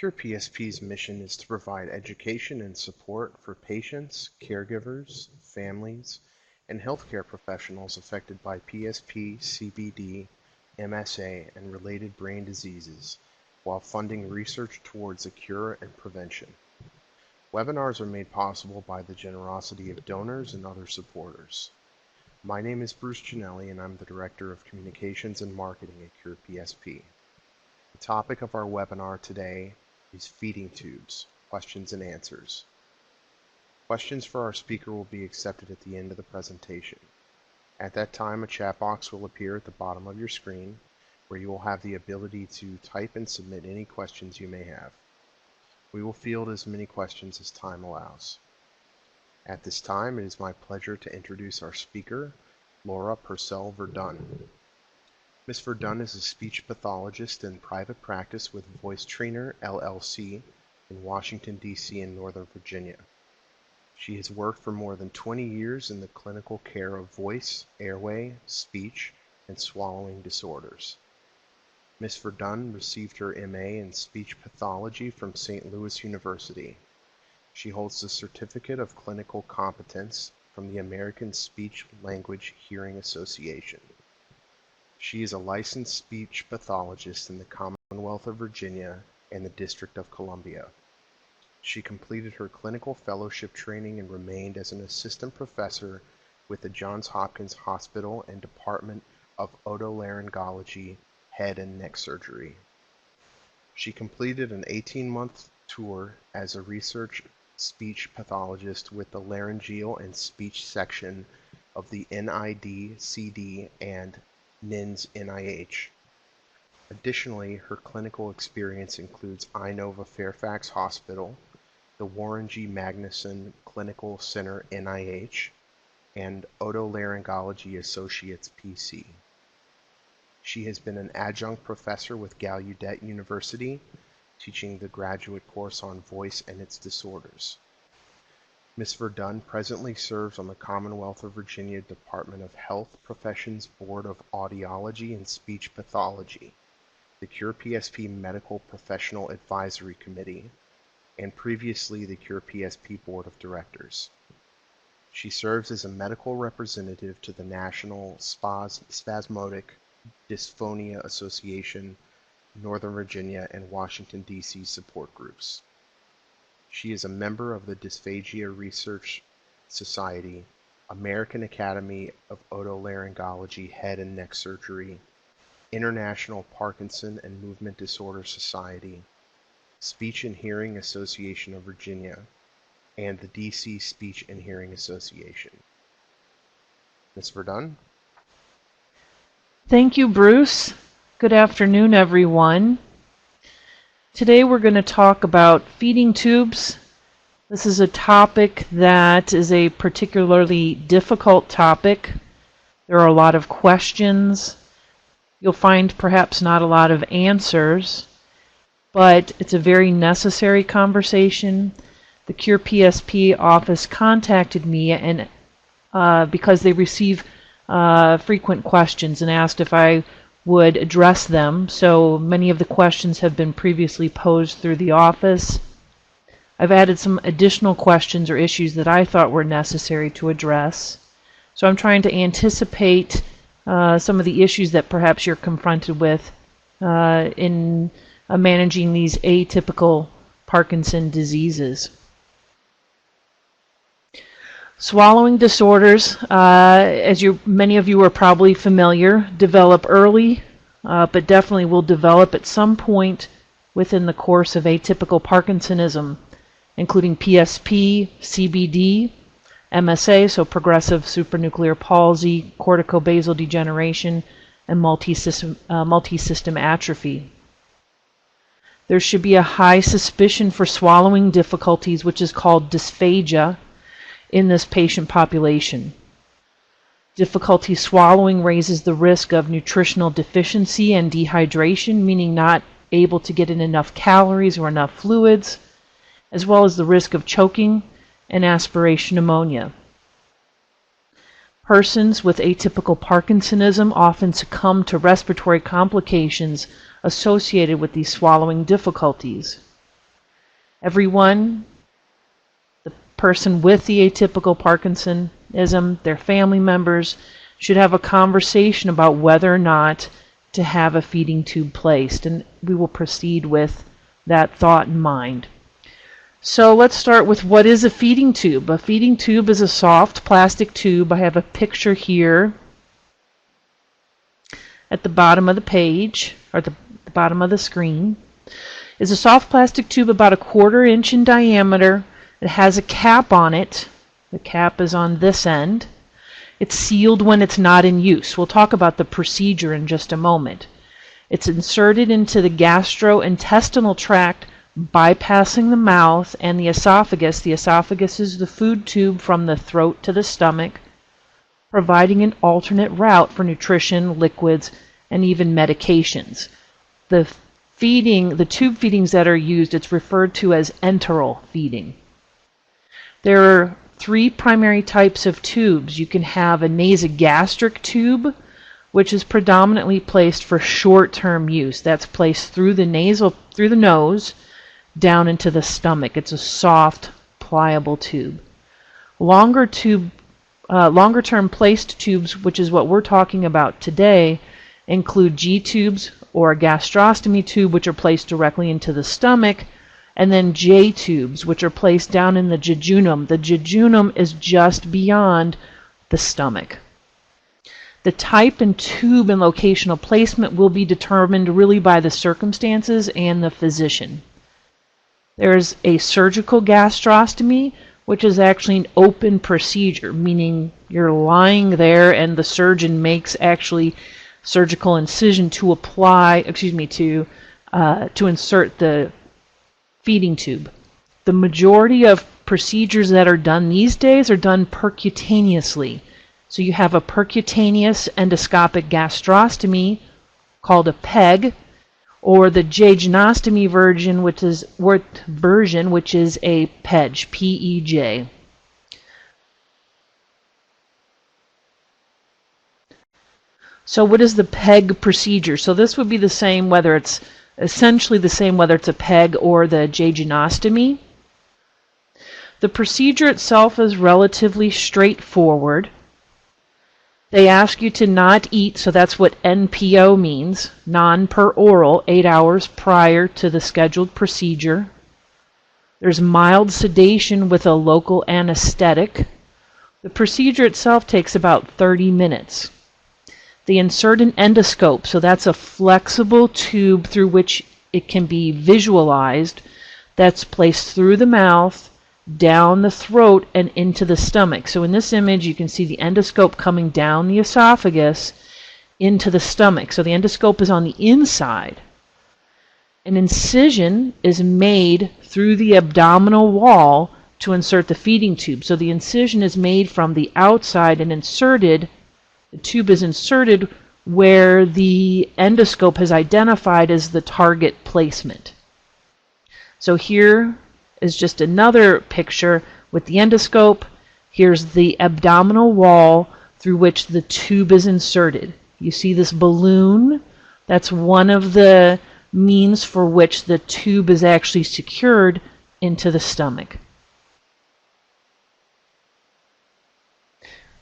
CurePSP's mission is to provide education and support for patients, caregivers, families, and healthcare professionals affected by PSP, CBD, MSA, and related brain diseases, while funding research towards a cure and prevention. Webinars are made possible by the generosity of donors and other supporters. My name is Bruce Ginelli, and I'm the Director of Communications and Marketing at CurePSP. The topic of our webinar today is feeding tubes, questions and answers. Questions for our speaker will be accepted at the end of the presentation. At that time, a chat box will appear at the bottom of your screen where you will have the ability to type and submit any questions you may have. We will field as many questions as time allows. At this time, it is my pleasure to introduce our speaker, Laura Purcell Verdun. Ms. Verdun is a speech pathologist in private practice with Voice Trainer, LLC in Washington, D.C. and Northern Virginia. She has worked for more than 20 years in the clinical care of voice, airway, speech, and swallowing disorders. Ms. Verdun received her MA in speech pathology from St. Louis University. She holds the Certificate of Clinical Competence from the American Speech Language Hearing Association. She is a licensed speech pathologist in the Commonwealth of Virginia and the District of Columbia. She completed her clinical fellowship training and remained as an assistant professor with the Johns Hopkins Hospital and Department of Otolaryngology, Head and Neck Surgery. She completed an 18-month tour as a research speech pathologist with the laryngeal and speech section of the NID-CD and NINS NIH. Additionally, her clinical experience includes Inova Fairfax Hospital, the Warren G. Magnuson Clinical Center NIH, and Otolaryngology Associates PC. She has been an adjunct professor with Gallaudet University, teaching the graduate course on voice and its disorders. Ms. Verdun presently serves on the Commonwealth of Virginia Department of Health Professions Board of Audiology and Speech Pathology, the CurePSP Medical Professional Advisory Committee, and previously the CurePSP Board of Directors. She serves as a medical representative to the National Spasmodic Dysphonia Association, Northern Virginia, and Washington, D.C. support groups. She is a member of the Dysphagia Research Society, American Academy of Otolaryngology Head and Neck Surgery, International Parkinson and Movement Disorder Society, Speech and Hearing Association of Virginia, and the D.C. Speech and Hearing Association. Ms. Verdun? Thank you, Bruce. Good afternoon, everyone. Today we're going to talk about feeding tubes. This is a topic that is a particularly difficult topic. There are a lot of questions. You'll find perhaps not a lot of answers, but it's a very necessary conversation. The CurePSP office contacted me and because they receive frequent questions and asked if I would address them. So many of the questions have been previously posed through the office. I've added some additional questions or issues that I thought were necessary to address. So I'm trying to anticipate some of the issues that perhaps you're confronted with in managing these atypical Parkinson diseases. Swallowing disorders, as many of you are probably familiar, develop early, but definitely will develop at some point within the course of atypical Parkinsonism, including PSP, CBD, MSA, so progressive supranuclear palsy, corticobasal degeneration, and multi-system atrophy. There should be a high suspicion for swallowing difficulties, which is called dysphagia, in this patient population. Difficulty swallowing raises the risk of nutritional deficiency and dehydration, meaning not able to get in enough calories or enough fluids, as well as the risk of choking and aspiration pneumonia. Persons with atypical Parkinsonism often succumb to respiratory complications associated with these swallowing difficulties. Everyone, the person with the atypical Parkinsonism, their family members, should have a conversation about whether or not to have a feeding tube placed, and we will proceed with that thought in mind. So let's start with what is a feeding tube. A feeding tube is a soft plastic tube. I have a picture here at the bottom of the page, or the bottom of the screen. It's a soft plastic tube about 1/4 inch in diameter. It has a cap on it. The cap is on this end. It's sealed when it's not in use. We'll talk about the procedure in just a moment. It's inserted into the gastrointestinal tract, bypassing the mouth and the esophagus. The esophagus is the food tube from the throat to the stomach, providing an alternate route for nutrition, liquids, and even medications. The tube feedings that are used, it's referred to as enteral feeding. There are 3 primary types of tubes. You can have a nasogastric tube, which is predominantly placed for short-term use. That's placed through the nose, down into the stomach. It's a soft, pliable tube. Longer-term placed tubes, which is what we're talking about today, include G tubes or a gastrostomy tube, which are placed directly into the stomach, and then J tubes, which are placed down in the jejunum. The jejunum is just beyond the stomach. The type and tube and locational placement will be determined really by the circumstances and the physician. There's a surgical gastrostomy, which is actually an open procedure, meaning you're lying there and the surgeon makes actually surgical incision to insert the feeding tube. The majority of procedures that are done these days are done percutaneously. So you have a percutaneous endoscopic gastrostomy called a PEG, or the jejunostomy version, which is a PEJ, P-E-J. So what is the PEG procedure? So this would be the same whether it's essentially the same whether it's a PEG or the jejunostomy. The procedure itself is relatively straightforward. They ask you to not eat, so that's what NPO means, non-per-oral, 8 hours prior to the scheduled procedure. There's mild sedation with a local anesthetic. The procedure itself takes about 30 minutes. They insert an endoscope, so that's a flexible tube through which it can be visualized, that's placed through the mouth, down the throat, and into the stomach. So in this image you can see the endoscope coming down the esophagus into the stomach. So the endoscope is on the inside. An incision is made through the abdominal wall to insert the feeding tube. So the incision is made from the outside and inserted. The tube is inserted where the endoscope has identified as the target placement. So here is just another picture with the endoscope. Here's the abdominal wall through which the tube is inserted. You see this balloon? That's one of the means for which the tube is actually secured into the stomach.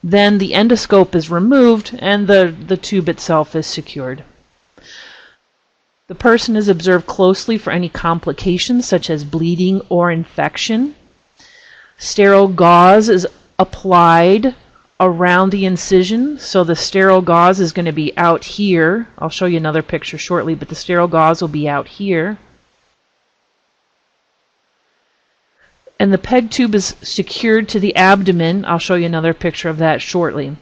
Then the endoscope is removed and the tube itself is secured. The person is observed closely for any complications such as bleeding or infection. Sterile gauze is applied around the incision, so the sterile gauze is going to be out here. I'll show you another picture shortly, but the sterile gauze will be out here. And the PEG tube is secured to the abdomen. I'll show you another picture of that shortly.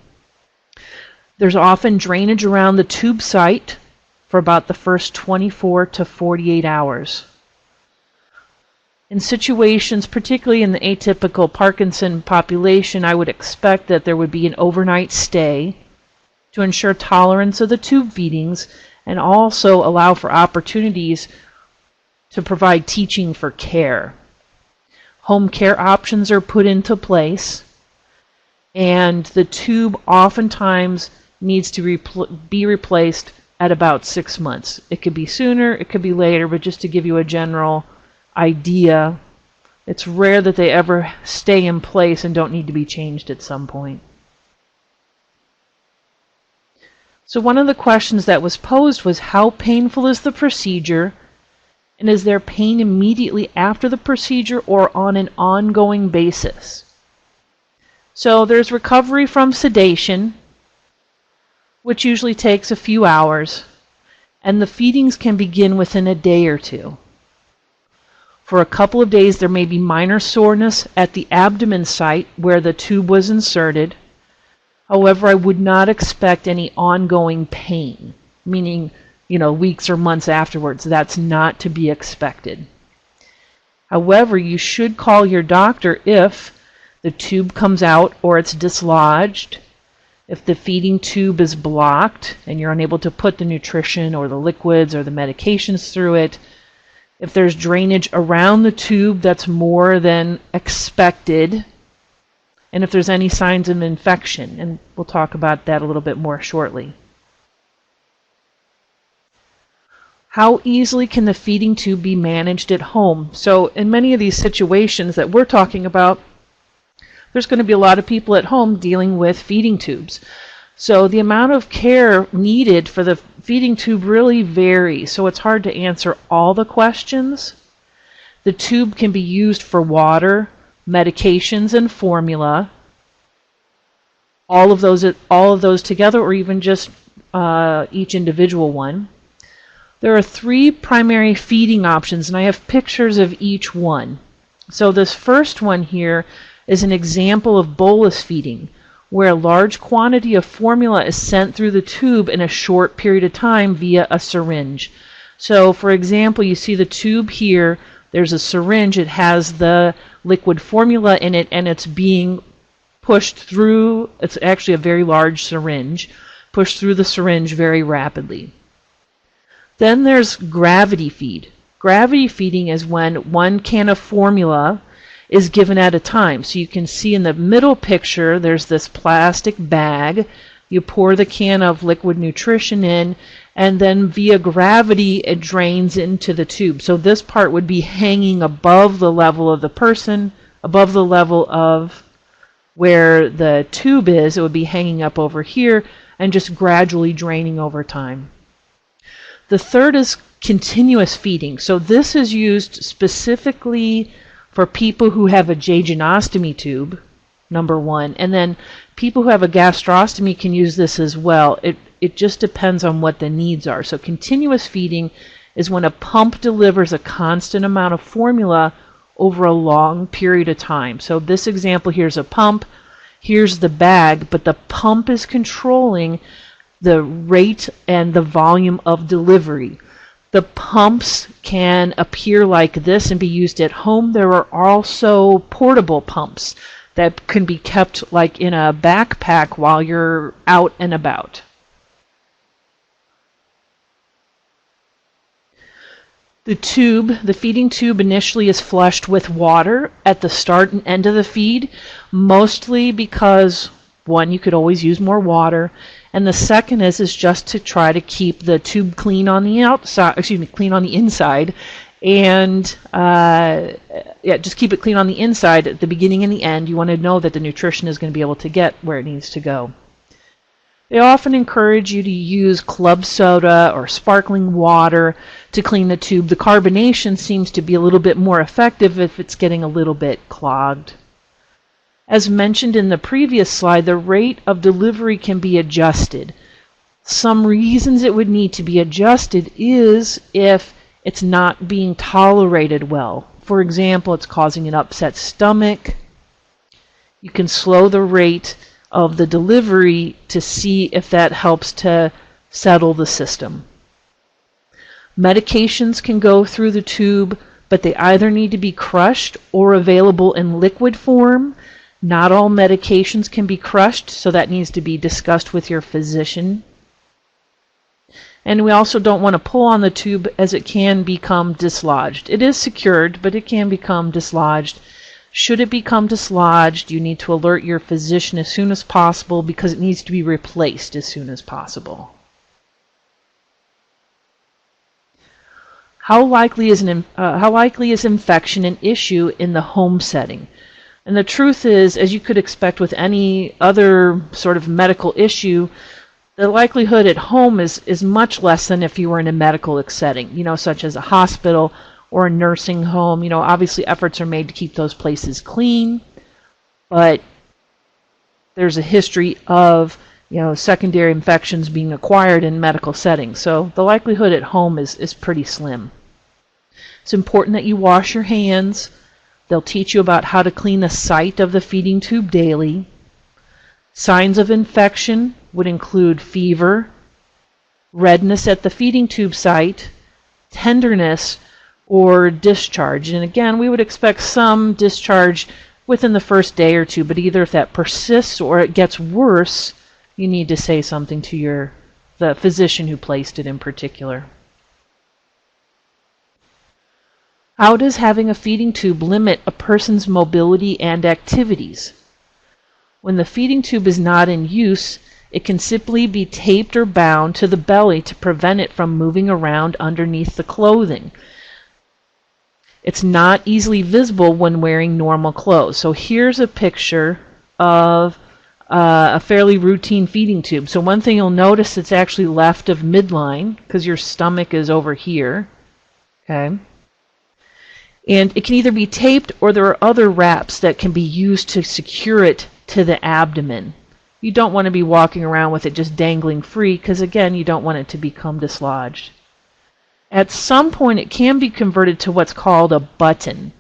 There's often drainage around the tube site for about the first 24 to 48 hours. In situations, particularly in the atypical Parkinson population, I would expect that there would be an overnight stay to ensure tolerance of the tube feedings and also allow for opportunities to provide teaching for care. Home care options are put into place, and the tube oftentimes needs to be replaced at about 6 months. It could be sooner, it could be later, but just to give you a general idea It's rare that they ever stay in place and don't need to be changed at some point. So one of the questions that was posed was, how painful is the procedure, and is there pain immediately after the procedure or on an ongoing basis? So there's recovery from sedation, which usually takes a few hours, and the feedings can begin within a day or two. For a couple of days, there may be minor soreness at the abdomen site where the tube was inserted. However, I would not expect any ongoing pain, meaning, weeks or months afterwards. That's not to be expected. However, you should call your doctor if the tube comes out or it's dislodged, if the feeding tube is blocked and you're unable to put the nutrition or the liquids or the medications through it, if there's drainage around the tube that's more than expected, and if there's any signs of infection. And we'll talk about that a little bit more shortly. How easily can the feeding tube be managed at home? So in many of these situations that we're talking about, there's going to be a lot of people at home dealing with feeding tubes. So the amount of care needed for the feeding tube really varies, so it's hard to answer all the questions. The tube can be used for water, medications, and formula. All of those together, or even just each individual one. There are 3 primary feeding options, and I have pictures of each one. So this first one here is an example of bolus feeding, where a large quantity of formula is sent through the tube in a short period of time via a syringe. So for example, you see the tube here, there's a syringe, it has the liquid formula in it, and it's being pushed through, it's actually a very large syringe, pushed through the syringe very rapidly. Then there's gravity feed. Gravity feeding is when 1 can of formula is given at a time. So you can see in the middle picture, there's this plastic bag. You pour the can of liquid nutrition in, and then via gravity, it drains into the tube. So this part would be hanging above the level of the person, above the level of where the tube is. It would be hanging up over here and just gradually draining over time. The third is continuous feeding. So this is used specifically for people who have a jejunostomy tube, number 1, and then people who have a gastrostomy can use this as well. It just depends on what the needs are. So continuous feeding is when a pump delivers a constant amount of formula over a long period of time. So this example here is a pump, here's the bag, but the pump is controlling the rate and the volume of delivery. The pumps can appear like this and be used at home. There are also portable pumps that can be kept like in a backpack while you're out and about. The feeding tube initially is flushed with water at the start and end of the feed, mostly because, 1, you could always use more water, and the second is just to try to keep the tube clean on the outside, clean on the inside, and just keep it clean on the inside at the beginning and the end. You want to know that the nutrition is going to be able to get where it needs to go. They often encourage you to use club soda or sparkling water to clean the tube. The carbonation seems to be a little bit more effective if it's getting a little bit clogged. As mentioned in the previous slide, the rate of delivery can be adjusted. Some reasons it would need to be adjusted is if it's not being tolerated well. For example, it's causing an upset stomach. You can slow the rate of the delivery to see if that helps to settle the system. Medications can go through the tube, but they either need to be crushed or available in liquid form. Not all medications can be crushed, so that needs to be discussed with your physician. And we also don't want to pull on the tube as it can become dislodged. It is secured, but it can become dislodged. Should it become dislodged, you need to alert your physician as soon as possible because it needs to be replaced as soon as possible. How likely is infection an issue in the home setting? And the truth is, as you could expect with any other sort of medical issue, the likelihood at home is much less than if you were in a medical setting, such as a hospital or a nursing home. Obviously efforts are made to keep those places clean, but there's a history of secondary infections being acquired in medical settings. So the likelihood at home is pretty slim. It's important that you wash your hands. They'll teach you about how to clean the site of the feeding tube daily. Signs of infection would include fever, redness at the feeding tube site, tenderness, or discharge. And again, we would expect some discharge within the first day or two, but either if that persists or it gets worse, you need to say something to the physician who placed it in particular. How does having a feeding tube limit a person's mobility and activities? When the feeding tube is not in use, it can simply be taped or bound to the belly to prevent it from moving around underneath the clothing. It's not easily visible when wearing normal clothes. So here's a picture of a fairly routine feeding tube. So one thing you'll notice, it's actually left of midline because your stomach is over here. Okay. And it can either be taped or there are other wraps that can be used to secure it to the abdomen. You don't want to be walking around with it just dangling free because, again, you don't want it to become dislodged. At some point, it can be converted to what's called a button.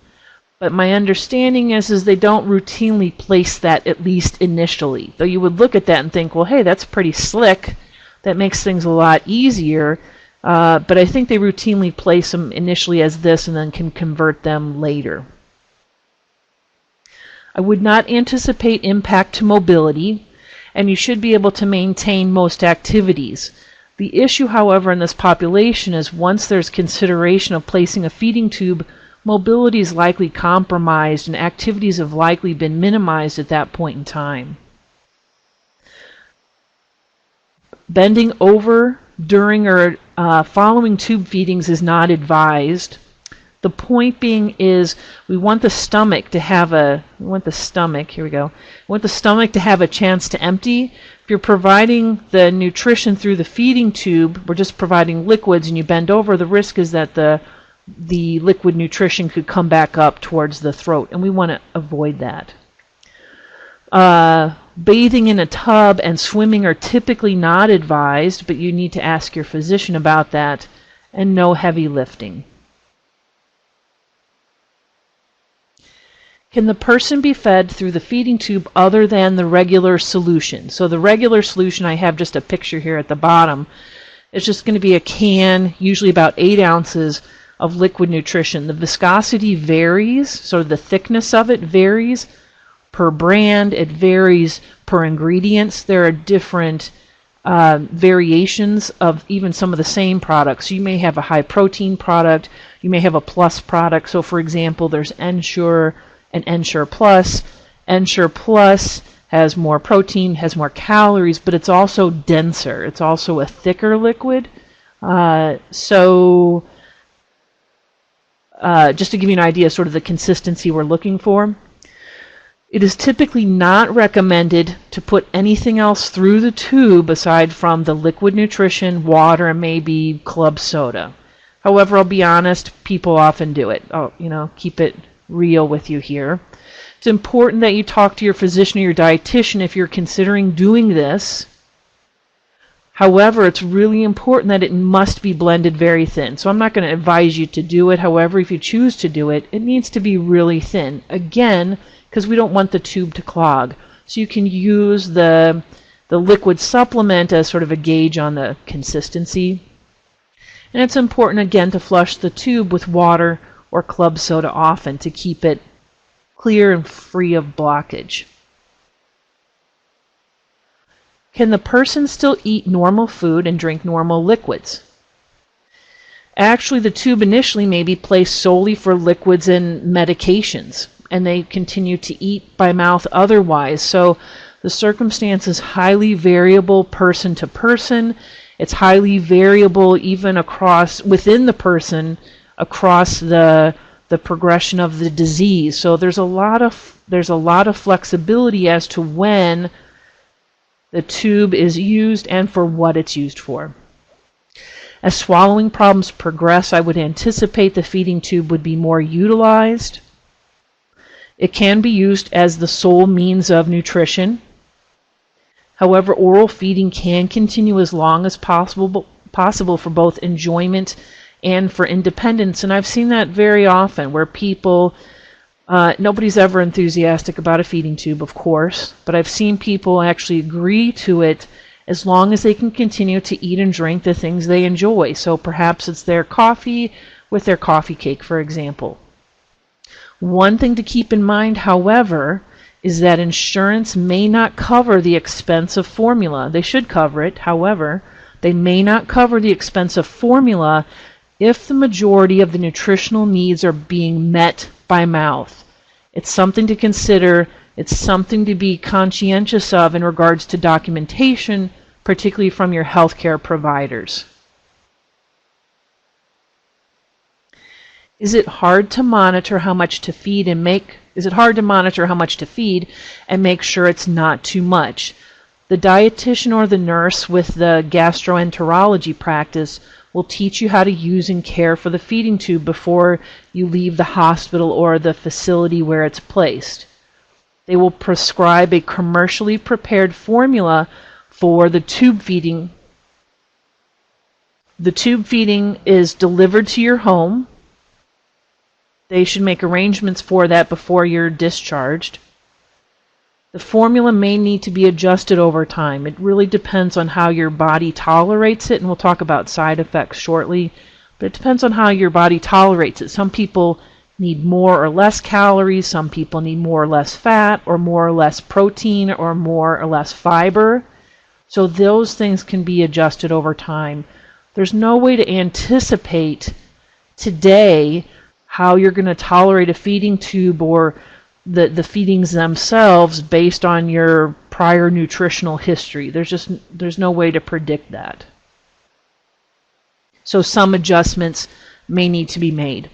But my understanding is they don't routinely place that, at least initially. Though you would look at that and think, well, hey, that's pretty slick. That makes things a lot easier. But I think they routinely place them initially as this and then can convert them later. I would not anticipate impact to mobility, and you should be able to maintain most activities. The issue, however, in this population is once there's consideration of placing a feeding tube, mobility is likely compromised and activities have likely been minimized at that point in time. Bending over during or following tube feedings is not advised. The point being is we want the stomach to have a chance to empty. If you're providing the nutrition through the feeding tube, we're just providing liquids and you bend over, the risk is that the liquid nutrition could come back up towards the throat, and we want to avoid that. Bathing in a tub and swimming are typically not advised, but you need to ask your physician about that, and no heavy lifting. Can the person be fed through the feeding tube other than the regular solution? So the regular solution, I have just a picture here at the bottom. It's just going to be a can, usually about 8 ounces of liquid nutrition. The viscosity varies, so the thickness of it varies per brand. It varies per ingredients. There are different variations of even some of the same products. You may have a high protein product. You may have a plus product. So for example, there's Ensure and Ensure Plus. Ensure Plus has more protein, has more calories, but it's also denser. It's also a thicker liquid. Just to give you an idea, sort of the consistency we're looking for. It is typically not recommended to put anything else through the tube aside from the liquid nutrition, water, and maybe club soda. However, I'll be honest, people often do it. Keep it real with you here. It's important that you talk to your physician or your dietitian if you're considering doing this. However, it's really important that it must be blended very thin. So I'm not going to advise you to do it. However, if you choose to do it, it needs to be really thin. Again, because we don't want the tube to clog. So you can use the liquid supplement as sort of a gauge on the consistency. And it's important, again, to flush the tube with water or club soda often to keep it clear and free of blockage. Can the person still eat normal food and drink normal liquids? Actually, the tube initially may be placed solely for liquids and medications, and they continue to eat by mouth otherwise. So the circumstance is highly variable person to person. It's highly variable even within the person across the progression of the disease. So there's a lot of flexibility as to when the tube is used and for what it's used for. As swallowing problems progress, I would anticipate the feeding tube would be more utilized. It can be used as the sole means of nutrition. However, oral feeding can continue as long as possible for both enjoyment and for independence. And I've seen that very often where people, nobody's ever enthusiastic about a feeding tube, of course, but I've seen people actually agree to it as long as they can continue to eat and drink the things they enjoy. So perhaps it's their coffee with their coffee cake, for example. One thing to keep in mind, however, is that insurance may not cover the expense of formula. They should cover it, however, they may not cover the expense of formula if the majority of the nutritional needs are being met by mouth. It's something to consider. It's something to be conscientious of in regards to documentation, particularly from your healthcare providers. Is it hard to monitor how much to feed and make sure it's not too much? The dietitian or the nurse with the gastroenterology practice will teach you how to use and care for the feeding tube before you leave the hospital or the facility where it's placed. They will prescribe a commercially prepared formula for the tube feeding. The tube feeding is delivered to your home. They should make arrangements for that before you're discharged. The formula may need to be adjusted over time. It really depends on how your body tolerates it, and we'll talk about side effects shortly, but it depends on how your body tolerates it. Some people need more or less calories, some people need more or less fat, or more or less protein, or more or less fiber. So those things can be adjusted over time. There's no way to anticipate today how you're going to tolerate a feeding tube or the feedings themselves based on your prior nutritional history. There's no way to predict that. So some adjustments may need to be made.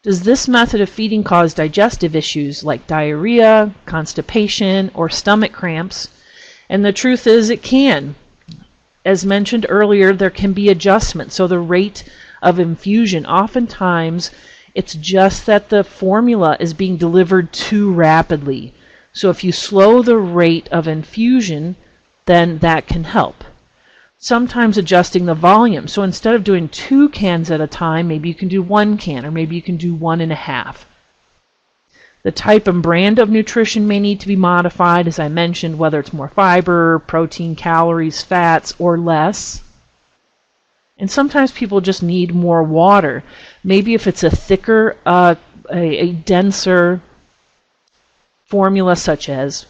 Does this method of feeding cause digestive issues like diarrhea, constipation, or stomach cramps? And the truth is it can. As mentioned earlier, there can be adjustments. So the rate of infusion, oftentimes it's just that the formula is being delivered too rapidly. So if you slow the rate of infusion, then that can help. Sometimes adjusting the volume. So instead of doing 2 cans at a time, maybe you can do 1 can, or maybe you can do 1.5. The type and brand of nutrition may need to be modified, as I mentioned, whether it's more fiber, protein, calories, fats, or less. And sometimes people just need more water. Maybe if it's a thicker, a denser formula such as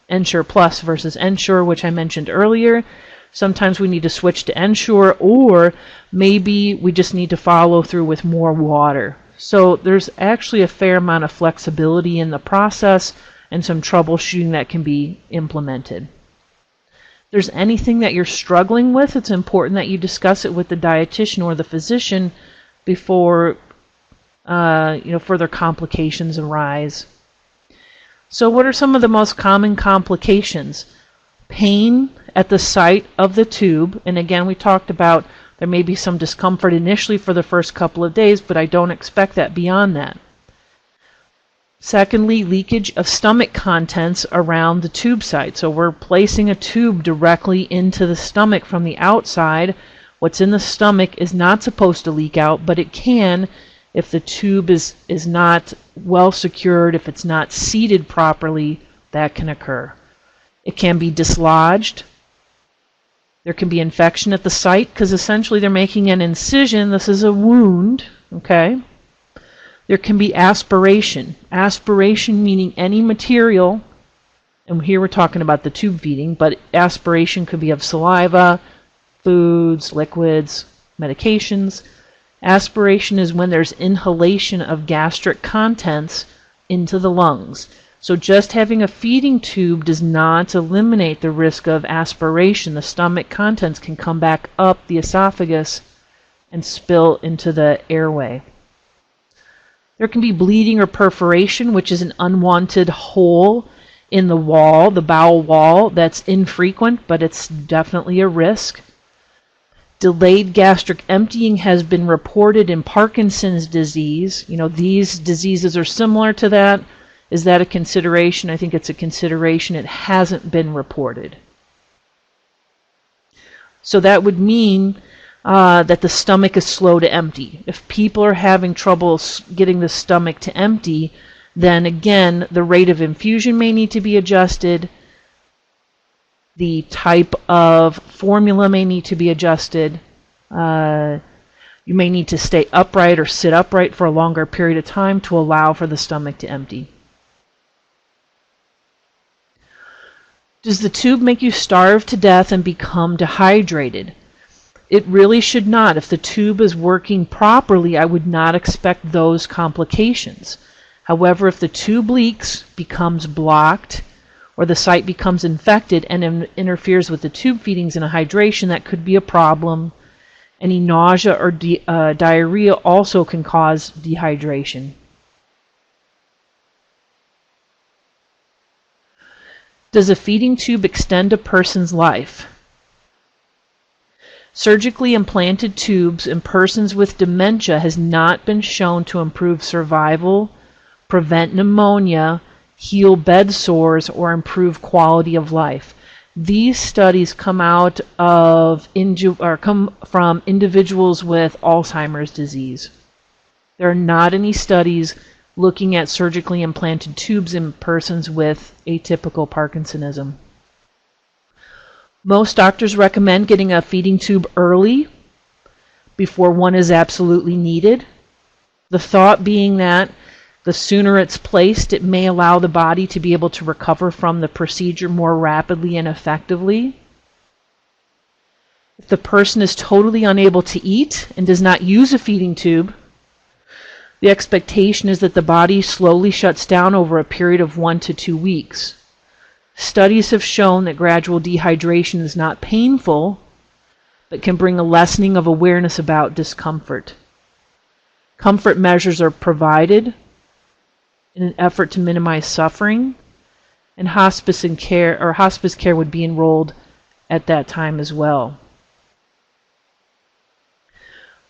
Ensure Plus versus Ensure, which I mentioned earlier, sometimes we need to switch to Ensure, or maybe we just need to follow through with more water. So there's actually a fair amount of flexibility in the process and some troubleshooting that can be implemented. If there's anything that you're struggling with, it's important that you discuss it with the dietitian or the physician before further complications arise. So what are some of the most common complications? Pain at the site of the tube, and again we talked about there may be some discomfort initially for the first couple of days, but I don't expect that beyond that. Secondly, leakage of stomach contents around the tube site. So we're placing a tube directly into the stomach from the outside. What's in the stomach is not supposed to leak out, but it can if the tube is not well secured, if it's not seated properly, that can occur. It can be dislodged. There can be infection at the site because essentially they're making an incision. This is a wound, okay? There can be aspiration. Aspiration meaning any material, and here we're talking about the tube feeding, but aspiration could be of saliva, foods, liquids, medications. Aspiration is when there's inhalation of gastric contents into the lungs. So just having a feeding tube does not eliminate the risk of aspiration. The stomach contents can come back up the esophagus and spill into the airway. There can be bleeding or perforation, which is an unwanted hole in the wall, the bowel wall, that's infrequent, but it's definitely a risk. Delayed gastric emptying has been reported in Parkinson's disease. These diseases are similar to that. Is that a consideration? I think it's a consideration. It hasn't been reported. So that would mean that the stomach is slow to empty. If people are having trouble getting the stomach to empty, then again, the rate of infusion may need to be adjusted. The type of formula may need to be adjusted. You may need to stay upright or sit upright for a longer period of time to allow for the stomach to empty. Does the tube make you starve to death and become dehydrated? It really should not. If the tube is working properly, I would not expect those complications. However, if the tube leaks, becomes blocked, or the site becomes infected and interferes with the tube feedings and hydration, that could be a problem. Any nausea or diarrhea also can cause dehydration. Does a feeding tube extend a person's life? Surgically implanted tubes in persons with dementia has not been shown to improve survival, prevent pneumonia, heal bed sores, or improve quality of life. These studies come from individuals with Alzheimer's disease. There are not any studies looking at surgically implanted tubes in persons with atypical Parkinsonism. Most doctors recommend getting a feeding tube early, before one is absolutely needed. The thought being that the sooner it's placed, it may allow the body to be able to recover from the procedure more rapidly and effectively. If the person is totally unable to eat and does not use a feeding tube, the expectation is that the body slowly shuts down over a period of 1 to 2 weeks. Studies have shown that gradual dehydration is not painful, but can bring a lessening of awareness about discomfort. Comfort measures are provided in an effort to minimize suffering, and hospice care would be enrolled at that time as well.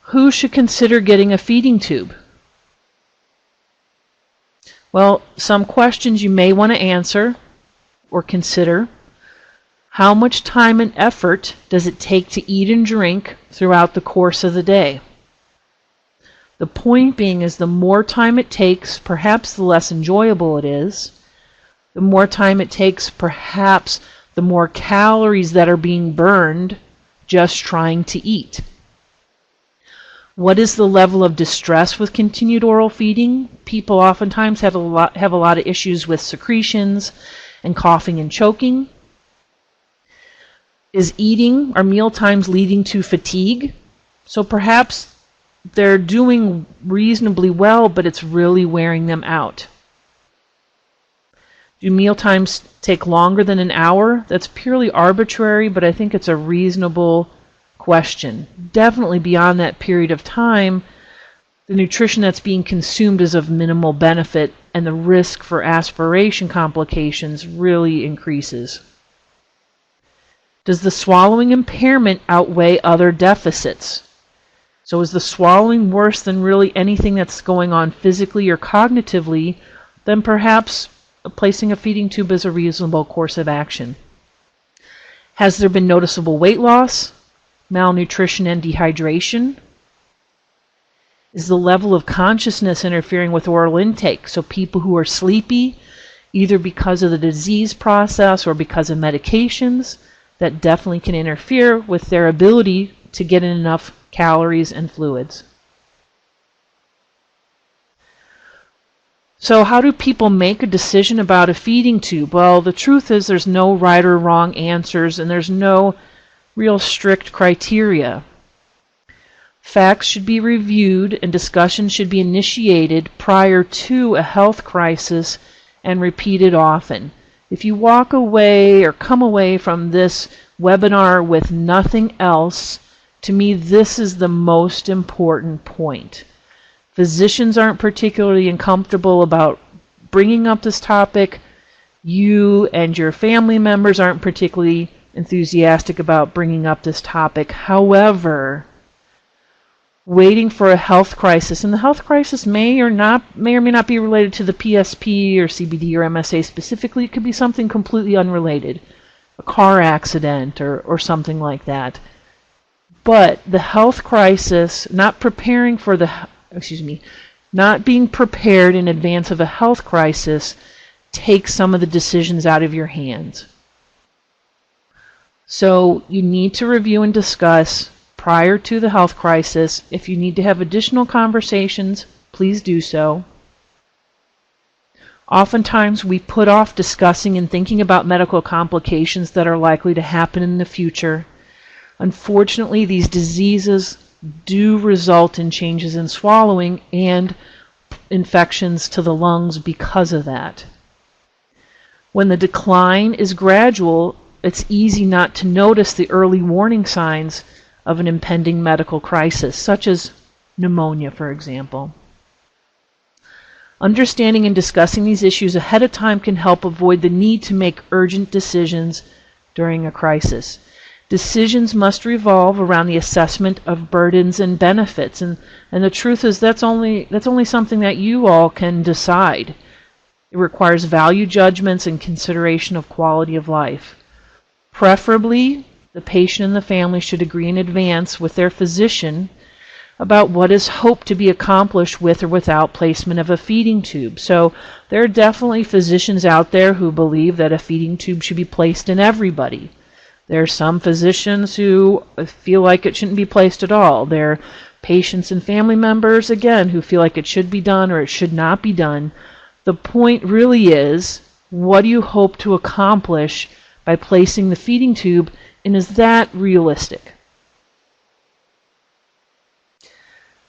Who should consider getting a feeding tube? Well, some questions you may want to answer or consider. How much time and effort does it take to eat and drink throughout the course of the day? The point being is the more time it takes, perhaps the less enjoyable it is. The more time it takes, perhaps the more calories that are being burned just trying to eat. What is the level of distress with continued oral feeding? People oftentimes have a lot of issues with secretions and coughing and choking. Is eating or meal times leading to fatigue? So perhaps they're doing reasonably well, but it's really wearing them out. Do meal times take longer than an hour? That's purely arbitrary, but I think it's a reasonable question. Definitely beyond that period of time, the nutrition that's being consumed is of minimal benefit, and the risk for aspiration complications really increases. Does the swallowing impairment outweigh other deficits? So is the swallowing worse than really anything that's going on physically or cognitively? Then perhaps placing a feeding tube is a reasonable course of action. Has there been noticeable weight loss, malnutrition, and dehydration? Is the level of consciousness interfering with oral intake? So people who are sleepy, either because of the disease process or because of medications, that definitely can interfere with their ability to get in enough calories and fluids. So how do people make a decision about a feeding tube? Well, the truth is there's no right or wrong answers, and there's no real strict criteria. Facts should be reviewed and discussion should be initiated prior to a health crisis and repeated often. If you walk away or come away from this webinar with nothing else To me, this is the most important point. Physicians aren't particularly uncomfortable about bringing up this topic. You and your family members aren't particularly enthusiastic about bringing up this topic. However, waiting for a health crisis, and the health crisis may or may not be related to the PSP or CBD or MSA specifically. It could be something completely unrelated, a car accident or something like that. But the health crisis, not being prepared in advance of a health crisis, takes some of the decisions out of your hands. So you need to review and discuss prior to the health crisis. If you need to have additional conversations, please do so. Oftentimes we put off discussing and thinking about medical complications that are likely to happen in the future. Unfortunately, these diseases do result in changes in swallowing and infections to the lungs because of that. When the decline is gradual, it's easy not to notice the early warning signs of an impending medical crisis, such as pneumonia, for example. Understanding and discussing these issues ahead of time can help avoid the need to make urgent decisions during a crisis. Decisions must revolve around the assessment of burdens and benefits, and the truth is that's only something that you all can decide. It requires value judgments and consideration of quality of life. Preferably, the patient and the family should agree in advance with their physician about what is hoped to be accomplished with or without placement of a feeding tube. So there are definitely physicians out there who believe that a feeding tube should be placed in everybody. There are some physicians who feel like it shouldn't be placed at all. There are patients and family members, again, who feel like it should be done or it should not be done. The point really is, what do you hope to accomplish by placing the feeding tube, and is that realistic?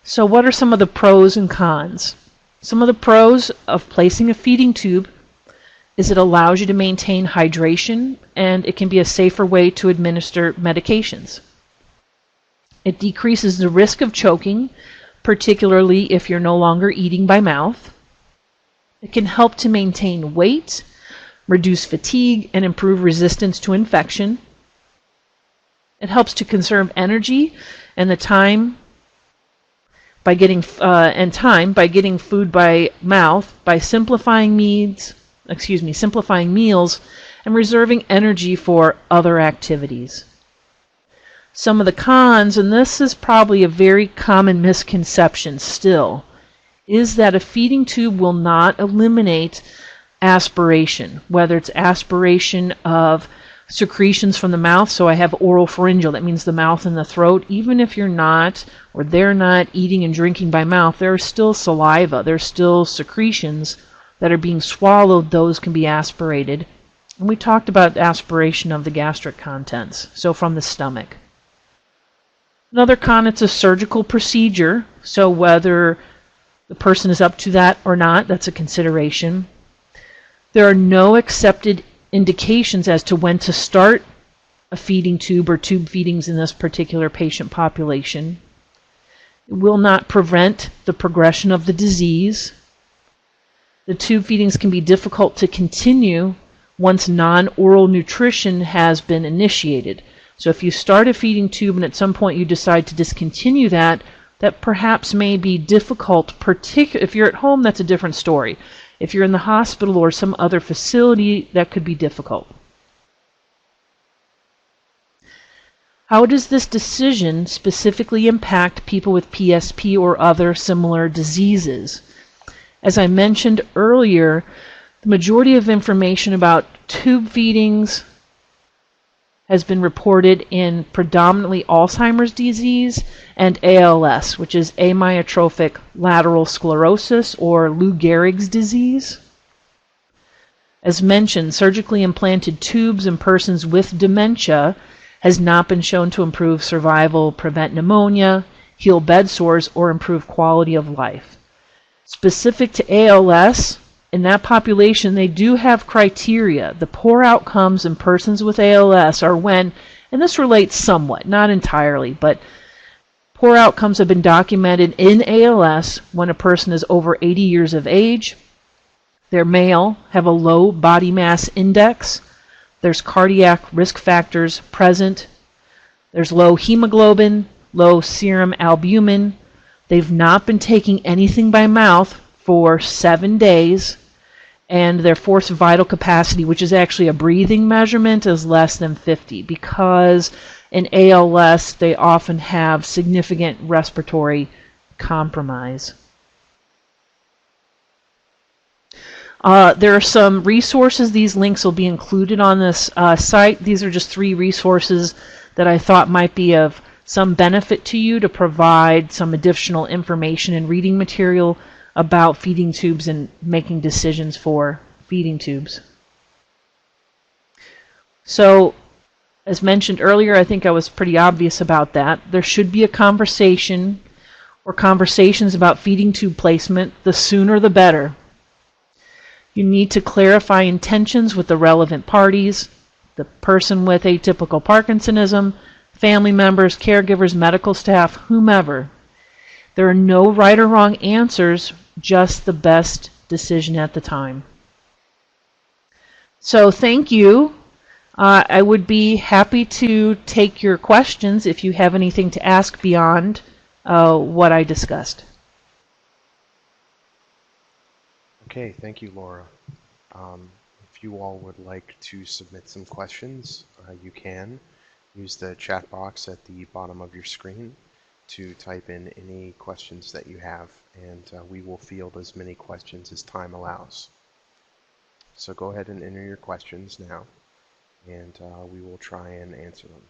So what are some of the pros and cons? Some of the pros of placing a feeding tube is it allows you to maintain hydration, and it can be a safer way to administer medications. It decreases the risk of choking, particularly if you're no longer eating by mouth. It can help to maintain weight, reduce fatigue, and improve resistance to infection. It helps to conserve energy and the time by getting food by mouth by simplifying meals and reserving energy for other activities. Some of the cons, and this is probably a very common misconception still, is that a feeding tube will not eliminate aspiration, whether it's aspiration of secretions from the mouth. So I have oral pharyngeal, that means the mouth and the throat. Even if you're not, or they're not eating and drinking by mouth, there's still saliva, there's still secretions that are being swallowed. Those can be aspirated. And we talked about aspiration of the gastric contents, so from the stomach. Another con, it's a surgical procedure, so whether the person is up to that or not, that's a consideration. There are no accepted indications as to when to start a feeding tube or tube feedings in this particular patient population. It will not prevent the progression of the disease. The tube feedings can be difficult to continue once non-oral nutrition has been initiated. So if you start a feeding tube and at some point you decide to discontinue that perhaps may be difficult. If you're at home, that's a different story. If you're in the hospital or some other facility, that could be difficult. How does this decision specifically impact people with PSP or other similar diseases? As I mentioned earlier, the majority of information about tube feedings has been reported in predominantly Alzheimer's disease and ALS, which is amyotrophic lateral sclerosis or Lou Gehrig's disease. As mentioned, surgically implanted tubes in persons with dementia has not been shown to improve survival, prevent pneumonia, heal bed sores, or improve quality of life. Specific to ALS, in that population, they do have criteria. The poor outcomes in persons with ALS are when, and this relates somewhat, not entirely, but Poor outcomes have been documented in ALS when a person is over 80 years of age, they're male, have a low body mass index, there's cardiac risk factors present, there's low hemoglobin, low serum albumin, they've not been taking anything by mouth for 7 days, and their forced vital capacity, which is actually a breathing measurement, is less than 50, because in ALS they often have significant respiratory compromise. There are some resources. These links will be included on this site. These are just 3 resources that I thought might be of some benefit to you to provide some additional information and reading material about feeding tubes and making decisions for feeding tubes. So, as mentioned earlier, I think I was pretty obvious about that. There should be a conversation or conversations about feeding tube placement. The sooner the better. You need to clarify intentions with the relevant parties, the person with atypical Parkinsonism, family members, caregivers, medical staff, whomever. There are no right or wrong answers, just the best decision at the time. So thank you. I would be happy to take your questions if you have anything to ask beyond what I discussed. Okay, thank you, Laura. If you all would like to submit some questions, you can use the chat box at the bottom of your screen to type in any questions that you have, and we will field as many questions as time allows. So go ahead and enter your questions now, and we will try and answer them.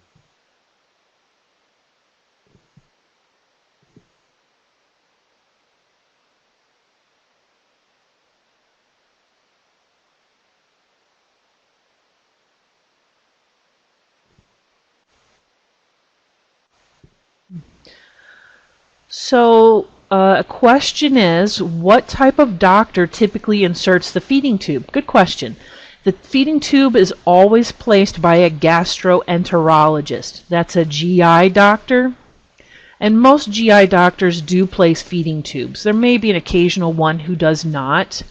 So a question is, what type of doctor typically inserts the feeding tube? Good question. The feeding tube is always placed by a gastroenterologist. That's a GI doctor. And most GI doctors do place feeding tubes. There may be an occasional one who does not.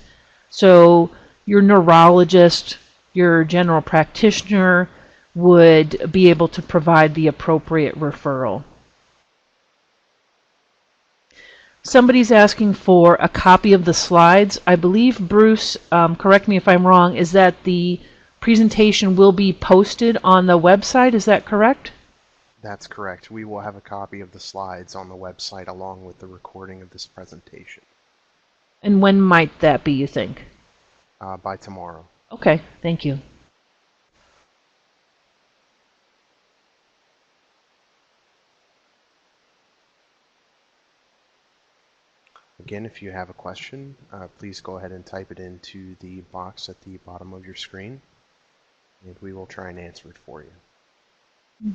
So your neurologist, your general practitioner would be able to provide the appropriate referral. Somebody's asking for a copy of the slides. I believe, Bruce, correct me if I'm wrong, is that the presentation will be posted on the website. Is that correct? That's correct. We will have a copy of the slides on the website along with the recording of this presentation. And when might that be, you think? By tomorrow. Okay, thank you. Again, if you have a question, please go ahead and type it into the box at the bottom of your screen, and we will try and answer it for you.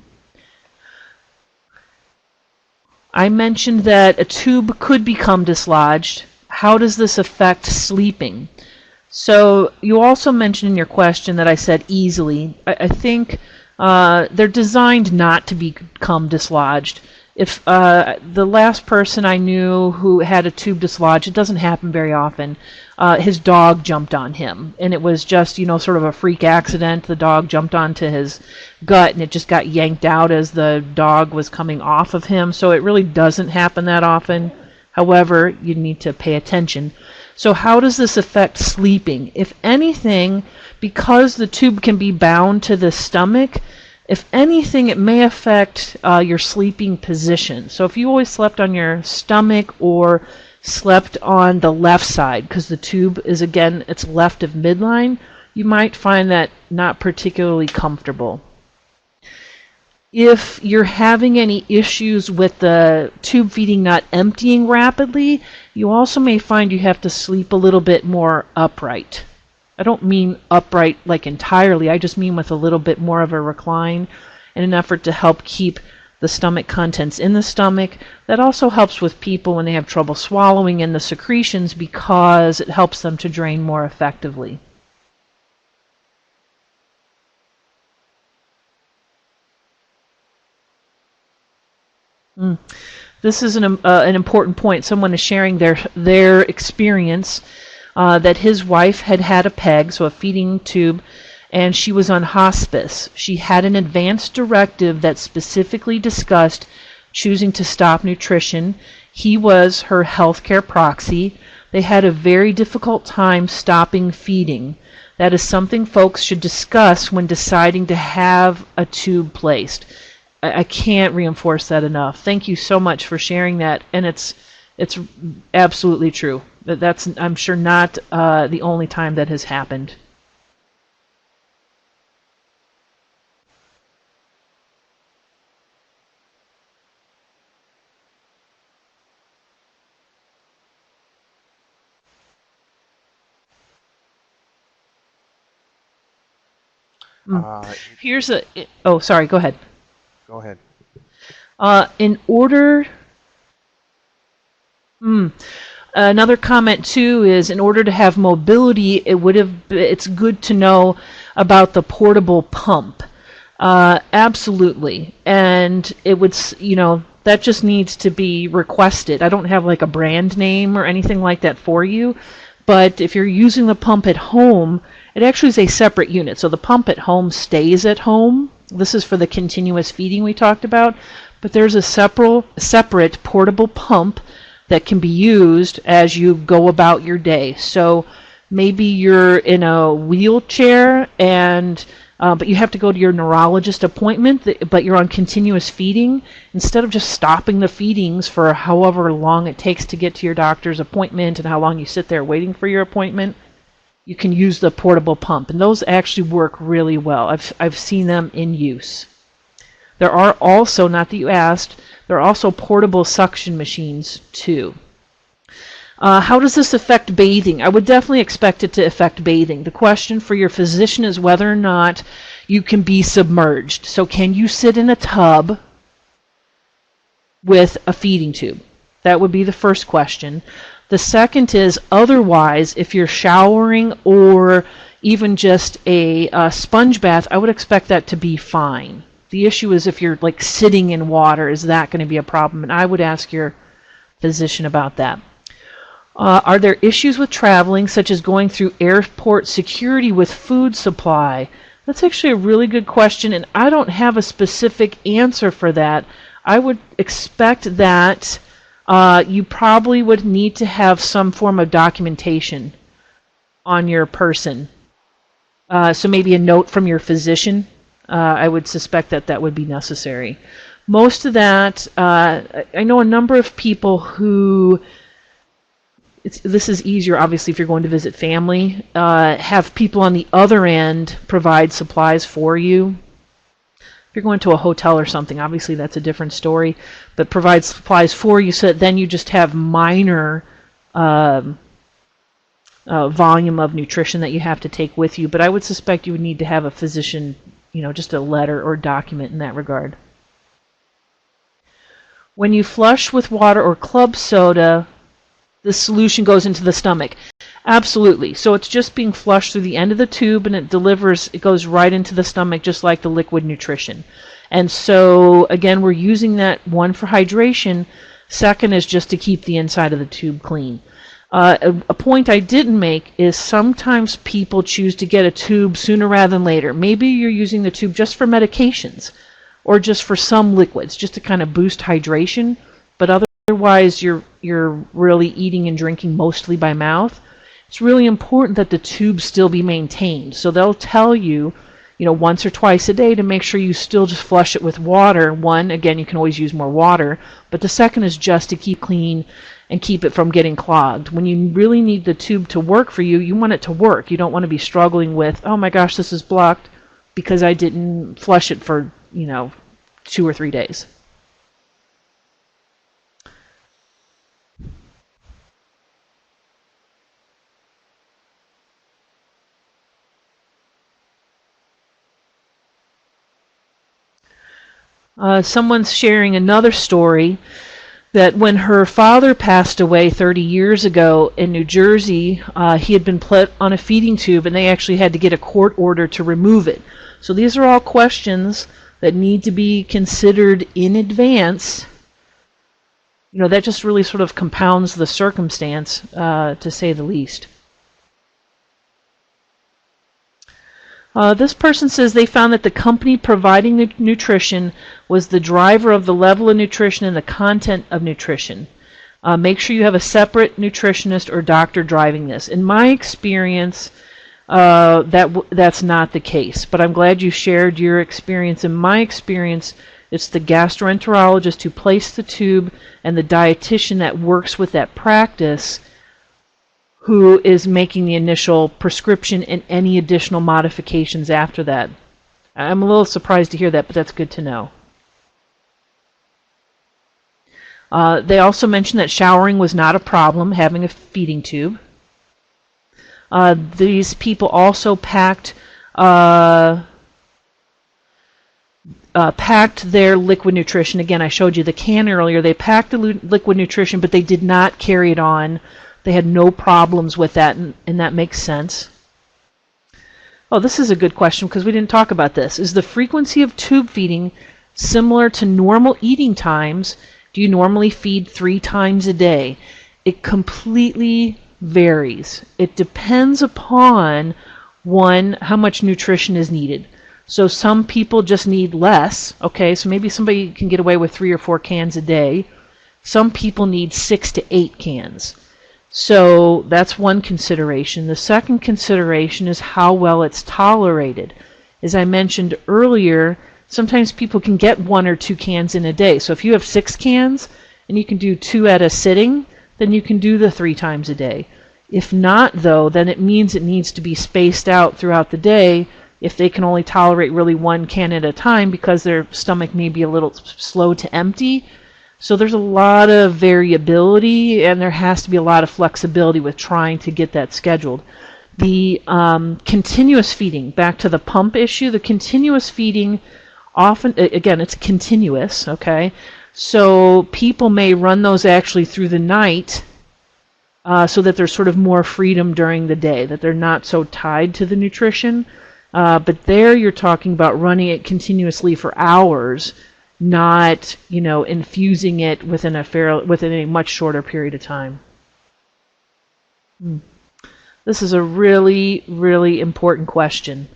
I mentioned that a tube could become dislodged. How does this affect sleeping? So you also mentioned in your question that I said easily. I think they're designed not to become dislodged. If the last person I knew who had a tube dislodged, it doesn't happen very often, his dog jumped on him. And it was just, sort of a freak accident. The dog jumped onto his gut and it just got yanked out as the dog was coming off of him. So it really doesn't happen that often. However, you need to pay attention. So how does this affect sleeping? If anything, because the tube can be bound to the stomach, if anything, it may affect your sleeping position. So if you always slept on your stomach or slept on the left side, because the tube is, again, it's left of midline, you might find that not particularly comfortable. If you're having any issues with the tube feeding not emptying rapidly, you also may find you have to sleep a little bit more upright. I don't mean upright like entirely, I just mean with a little bit more of a recline in an effort to help keep the stomach contents in the stomach. That also helps with people when they have trouble swallowing in the secretions because it helps them to drain more effectively. This is an important point. Someone is sharing their experience that his wife had had a PEG, so a feeding tube, and she was on hospice. She had an advance directive that specifically discussed choosing to stop nutrition. He was her healthcare proxy. They had a very difficult time stopping feeding. That is something folks should discuss when deciding to have a tube placed. I can't reinforce that enough. Thank you so much for sharing that, and it's absolutely true. That's, I'm sure, not the only time that has happened. Here's a. Oh, sorry. Go ahead. Go ahead. In order. Another comment too is, in order to have mobility, it's good to know about the portable pump. Absolutely, and it would, that just needs to be requested. I don't have like a brand name or anything like that for you, but if you're using the pump at home, it actually is a separate unit. So the pump at home stays at home. This is for the continuous feeding we talked about, but there's a separate portable pump that can be used as you go about your day. So maybe you're in a wheelchair and but you have to go to your neurologist appointment, but you're on continuous feeding. Instead of just stopping the feedings for however long it takes to get to your doctor's appointment and how long you sit there waiting for your appointment, you can use the portable pump, and those actually work really well. I've seen them in use. There are also, not that you asked, there are also portable suction machines too. How does this affect bathing? I would definitely expect it to affect bathing. The question for your physician is whether or not you can be submerged. So can you sit in a tub with a feeding tube? That would be the first question. The second is, otherwise, if you're showering or even just a sponge bath, I would expect that to be fine. The issue is if you're like sitting in water, is that going to be a problem? And I would ask your physician about that. Are there issues with traveling, such as going through airport security with food supply? That's actually a really good question, and I don't have a specific answer for that. I would expect that you probably would need to have some form of documentation on your person. So maybe a note from your physician. I would suspect that that would be necessary. Most of that, I know a number of people who, this is easier obviously if you're going to visit family, have people on the other end provide supplies for you. If you're going to a hotel or something, obviously that's a different story, but provide supplies for you so that then you just have minor volume of nutrition that you have to take with you. But I would suspect you would need to have a physician, just a letter or document in that regard. When you flush with water or club soda, the solution goes into the stomach. Absolutely. So it's just being flushed through the end of the tube, and it goes right into the stomach, just like the liquid nutrition. And so, again, we're using that, one, for hydration. Second is just to keep the inside of the tube clean. A point I didn't make is sometimes people choose to get a tube sooner rather than later. Maybe you're using the tube just for medications or just for some liquids, just to kind of boost hydration, but otherwise you're really eating and drinking mostly by mouth. It's really important that the tube still be maintained. So they'll tell you, once or twice a day to make sure you still just flush it with water. One, again, you can always use more water, but the second is just to keep clean and keep it from getting clogged. When you really need the tube to work for you, you want it to work. You don't want to be struggling with, oh my gosh, this is blocked because I didn't flush it for, 2 or 3 days. Someone's sharing another story that when her father passed away 30 years ago in New Jersey, he had been put on a feeding tube, and they actually had to get a court order to remove it. So these are all questions that need to be considered in advance that just really sort of compounds the circumstance, to say the least. This person says they found that the company providing the nutrition was the driver of the level of nutrition and the content of nutrition. Make sure you have a separate nutritionist or doctor driving this. In my experience, that's not the case, but I'm glad you shared your experience. In my experience, it's the gastroenterologist who placed the tube and the dietitian that works with that practice who is making the initial prescription and any additional modifications after that. I'm a little surprised to hear that, but that's good to know. They also mentioned that showering was not a problem, having a feeding tube. These people also packed their liquid nutrition. Again, I showed you the can earlier. They packed the liquid nutrition, but they did not carry it on. They had no problems with that, and that makes sense. Oh, this is a good question because we didn't talk about this. Is the frequency of tube feeding similar to normal eating times? Do you normally feed 3 times a day? It completely varies. It depends upon, one, how much nutrition is needed. So some people just need less. Okay, so maybe somebody can get away with 3 or 4 cans a day. Some people need 6 to 8 cans. So that's one consideration. The second consideration is how well it's tolerated. As I mentioned earlier, sometimes people can get 1 or 2 cans in a day. So if you have 6 cans and you can do 2 at a sitting, then you can do the 3 times a day. If not, though, then it means it needs to be spaced out throughout the day if they can only tolerate really 1 can at a time because their stomach may be a little slow to empty. So there's a lot of variability, and there has to be a lot of flexibility with trying to get that scheduled. The continuous feeding, back to the pump issue, the continuous feeding often, again, it's continuous, okay? So people may run those actually through the night so that there's sort of more freedom during the day, that they're not so tied to the nutrition. But there you're talking about running it continuously for hours, not, infusing it within a much shorter period of time. This is a really, really important question.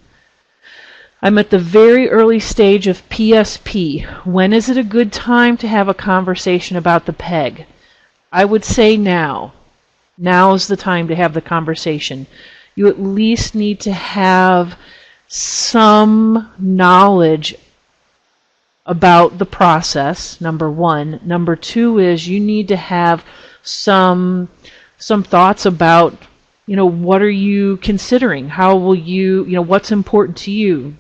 I'm at the very early stage of PSP. When is it a good time to have a conversation about the PEG? I would say now. Now is the time to have the conversation. You at least need to have some knowledge about the process, number one. Number two is you need to have some thoughts about, what are you considering? How will you, what's important to you?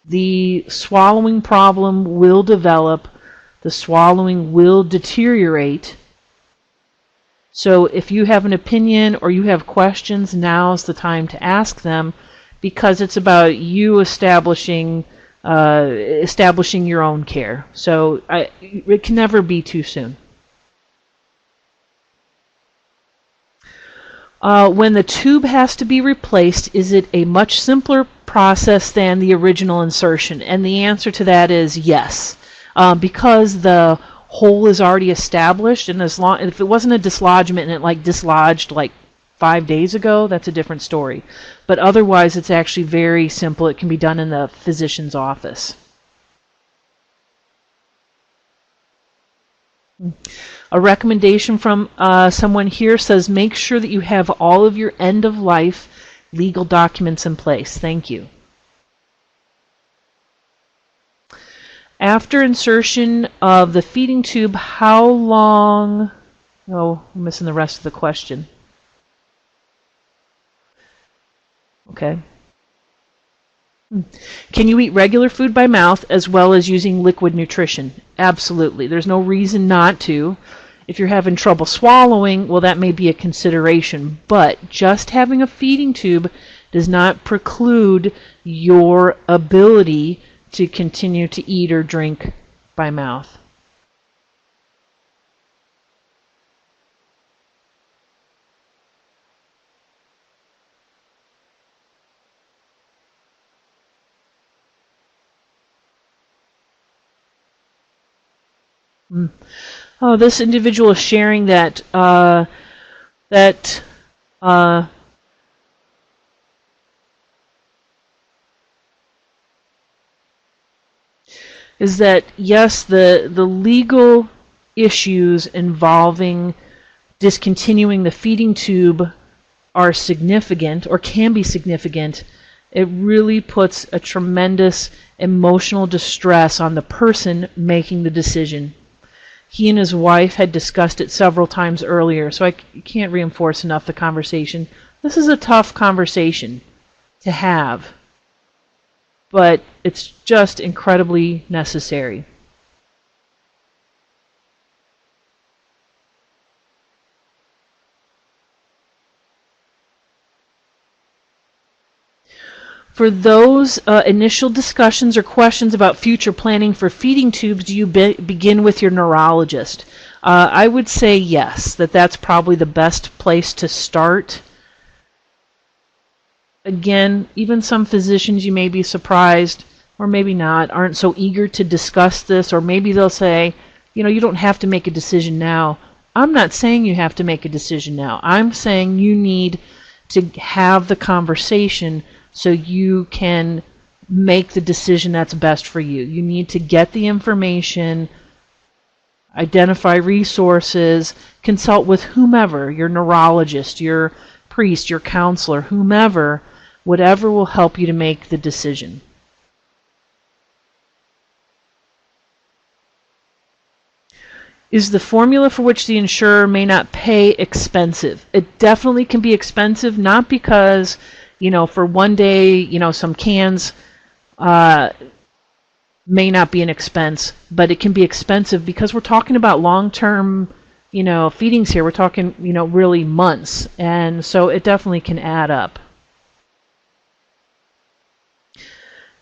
The swallowing problem will develop. The swallowing will deteriorate. So if you have an opinion or you have questions, now's the time to ask them, because it's about you establishing your own care. So it can never be too soon. When the tube has to be replaced, is it a much simpler process than the original insertion? And the answer to that is yes, because the hole is already established, and if it wasn't a dislodgement and it dislodged 5 days ago, that's a different story. But otherwise, it's actually very simple. It can be done in the physician's office. A recommendation from someone here says, make sure that you have all of your end-of-life legal documents in place. Thank you. After insertion of the feeding tube, how long... Oh, I'm missing the rest of the question. Okay. Can you eat regular food by mouth as well as using liquid nutrition? Absolutely. There's no reason not to. If you're having trouble swallowing, well, that may be a consideration. But just having a feeding tube does not preclude your ability to continue to eat or drink by mouth. Mm. Oh, this individual is sharing that that uh, is that yes, the legal issues involving discontinuing the feeding tube are significant or can be significant. It really puts a tremendous emotional distress on the person making the decision. He and his wife had discussed it several times earlier, so I can't reinforce enough the conversation. This is a tough conversation to have, but it's just incredibly necessary. For those initial discussions or questions about future planning for feeding tubes, do you begin with your neurologist? I would say yes, that's probably the best place to start. Again, even some physicians, you may be surprised, or maybe not, aren't so eager to discuss this, or maybe they'll say, you don't have to make a decision now. I'm not saying you have to make a decision now. I'm saying you need to have the conversation so you can make the decision that's best for you. You need to get the information, identify resources, consult with whomever, your neurologist, your priest, your counselor, whomever, whatever will help you to make the decision. Is the formula for which the insurer may not pay expensive? It definitely can be expensive, not because, for one day, some cans may not be an expense, but it can be expensive because we're talking about long-term, feedings here. We're talking, really months, and so it definitely can add up.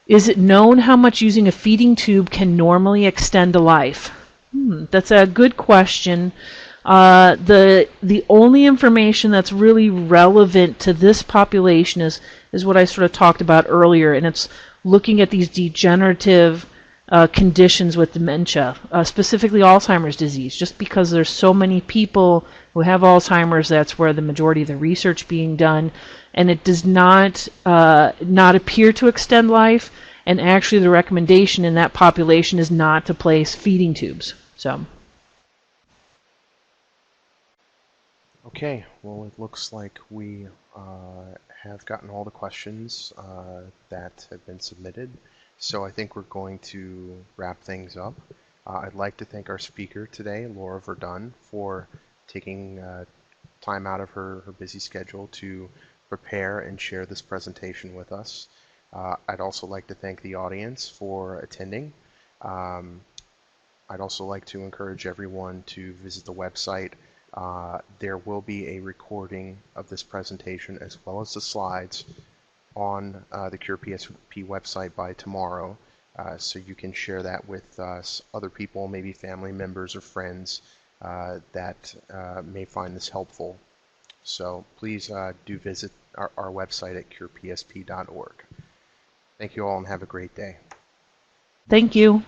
Is it known how much using a feeding tube can normally extend a life? That's a good question. The only information that's really relevant to this population is what I sort of talked about earlier, and it's looking at these degenerative conditions with dementia, specifically Alzheimer's disease. Just because there's so many people who have Alzheimer's, that's where the majority of the research being done, and it does not appear to extend life. And actually, the recommendation in that population is not to place feeding tubes. So. Okay, well, it looks like we have gotten all the questions that have been submitted. So I think we're going to wrap things up. I'd like to thank our speaker today, Laura Verdun, for taking time out of her busy schedule to prepare and share this presentation with us. I'd also like to thank the audience for attending. I'd also like to encourage everyone to visit the website. There will be a recording of this presentation as well as the slides on the CurePSP website by tomorrow, so you can share that with other people, maybe family members or friends that may find this helpful. So please do visit our website at curepsp.org. Thank you all and have a great day. Thank you.